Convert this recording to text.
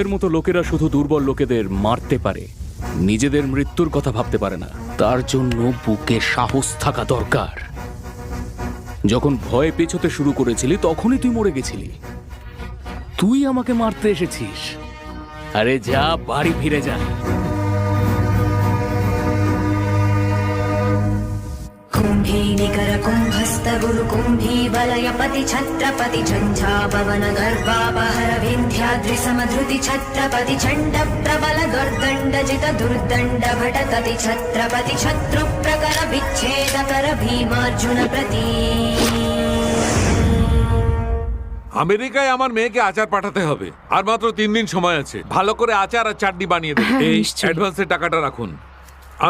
তোদের মতো লোকেরা শুধু দুর্বল লোকেদের মারতে পারে, নিজেদের মৃত্যুর কথা ভাবতে পারে না। তার জন্য বুকে সাহস থাকা দরকার। যখন ভয়ে পেছোতে শুরু করেছিলি তখনই তুই মরে গেছিলি। তুই আমাকে মারতে এসেছিস। আরে যা, বাড়ি ফিরে যা। कुम्भी निकर कुम्भस्थ गुरु कुम्भी बलय पति छत्रपति झञ्झापवन गर्भापहर विन्ध्याद्रि समधृति छत्रपति चण्ड प्रबल दुर्दण्ड जित दुर्दण्ड भटकति छत्रपति शत्रु प्रकर विच्छेद कर भीमार्जुन प्रति। আমেরিকায় আমার মেয়েকে আচার পাঠাতে হবে, আর মাত্র 3 দিন সময় আছে। ভালো করে আচার আর চাটনি বানিয়ে দেবে। এই নিশ্চয়ই। অ্যাডভান্সের টাকাটা রাখুন।